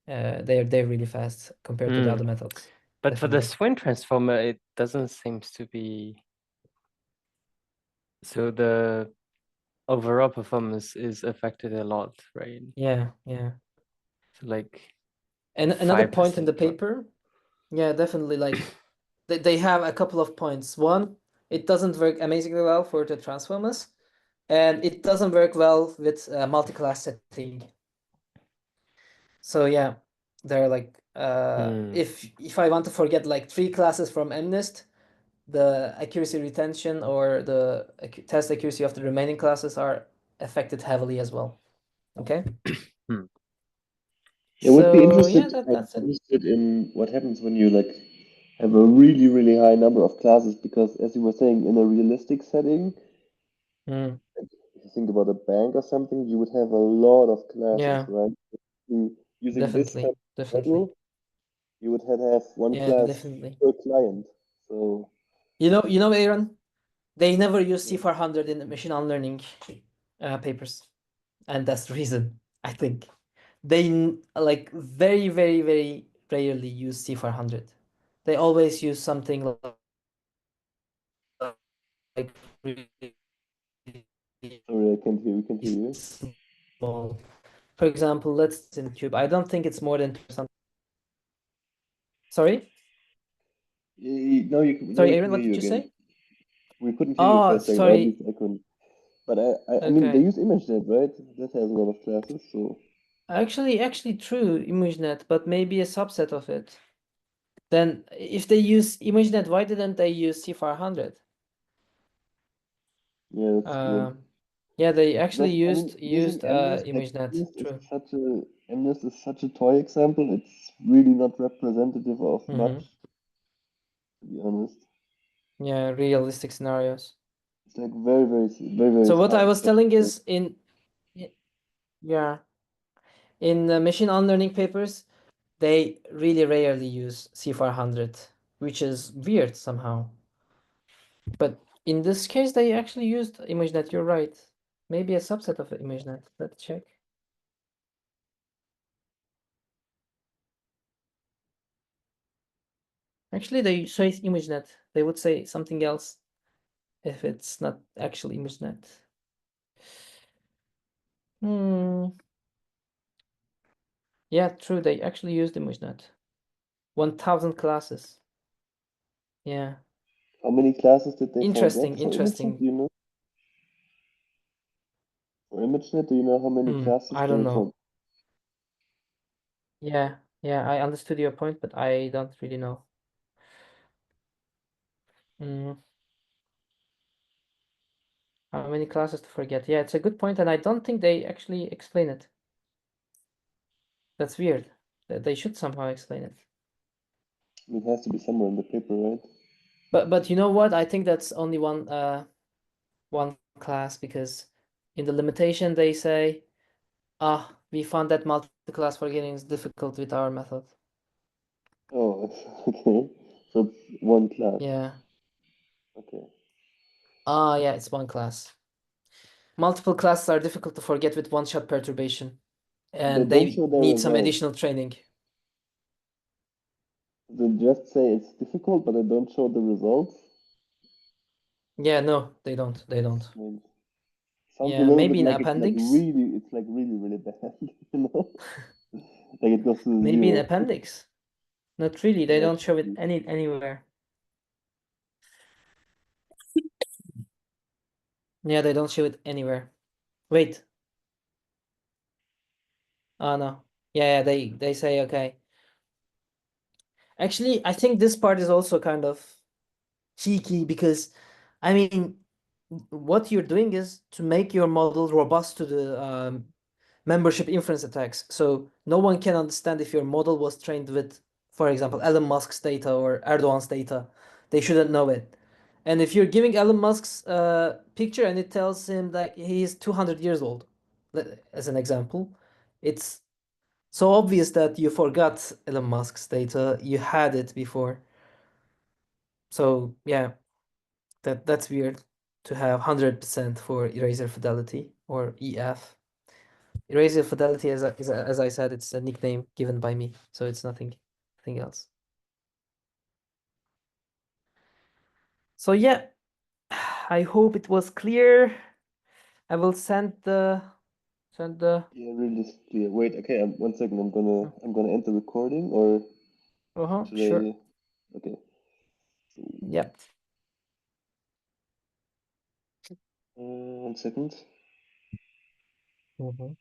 they're really fast compared to the other methods. But for the Definitely. swing transformer, it doesn't seem to be. So the overall performance is affected a lot, right? Yeah. So like And another point in the 5% drop. paper, yeah, definitely like they have a couple of points. One, it doesn't work amazingly well for the transformers, and it doesn't work well with multi-class setting. So yeah, they're like if I want to forget like 3 classes from MNIST, the accuracy retention or the test accuracy of the remaining classes are affected heavily as well. Okay. Yeah, would be So interested yeah, that's it. interested in what happens when you like have a really high number of classes, because as you were saying, in a realistic setting, Mm, if you think about a bank or something, you would have a lot of classes, yeah, right? Using this kind of definitely. model, you would have one Yeah, class definitely. per client. So You know, Aaron, they never use yeah. C400 in the machine learning papers, and that's the reason I think they like very rarely use C400. They always use something like really Sorry, I can't hear. We can't hear you. small. For example, let's in cube. I don't think it's more than 2%. Sorry, No, now sorry, we Aaron, can hear what you did you again. say? We couldn't hear you for Oh, a second, or at sorry. least I couldn't. But I mean, they Okay. use ImageNet, right? That has a lot of classes, so Actually, true, ImageNet, but maybe a subset of it. Then, if they use ImageNet, why didn't they use C400? yeah, that's weird. Yeah, they actually Because I mean, used using MNIST, like ImageNet. True. MNIST is such a toy example. It's really not representative of much, to be honest. Yeah, realistic scenarios. It's like very So what I was telling special. is yeah, in the machine unlearning papers, they really rarely use C400, which is weird somehow. But in this case, they actually used ImageNet. You're right. Maybe a subset of ImageNet. Let's check. Actually, they say ImageNet. They would say something else if it's not actually ImageNet. Yeah, true. They actually used ImageNet. 1,000 classes. Yeah. How many classes did they Interesting. forget for ImageNet? Do you know? For ImageNet, do you know how many classes I they don't know. forgot? Yeah, I understood your point, but I don't really know. How many classes to forget? Yeah, it's a good point, and I don't think they actually explain it. That's weird. They should somehow explain it. It has to be somewhere in the paper, right? But you know what? I think that's only one class, because in the limitation they say, we found that multi-class forgetting is difficult with our method. Oh, okay. So it's one class. Yeah. Okay. Yeah, it's one class. Multiple classes are difficult to forget with one-shot perturbation, But they and don't they show their need some results. additional training. They just say it's difficult, but they don't show the results. Yeah, no, they don't. They That's don't. strange. Sounds a Yeah, little maybe bit in like appendix. it's like really bad, you know? Like it goes to Maybe in zero. appendix. Not really. They Yeah, don't show it anywhere. Yeah, they don't show it anywhere. Wait. Oh no. Yeah, they say okay. Actually, I think this part is also kind of cheeky because, I mean, what you're doing is to make your model robust to the membership inference attacks. So no one can understand if your model was trained with, for example, Elon Musk's data or Erdogan's data. They shouldn't know it. And if you're giving Elon Musk's picture and it tells him that he's 200 years old, as an example, it's so obvious that you forgot Elon Musk's data. You had it before. So yeah, that's weird to have 100% for eraser fidelity or EF. Eraser fidelity, as I said, it's a nickname given by me, so it's nothing else. So yeah, I hope it was clear. I will send the Yeah, really clear. Wait, okay, 1 second. I'm gonna end the recording, or should sure. I? Okay. Yeah. 1 second. Mhm.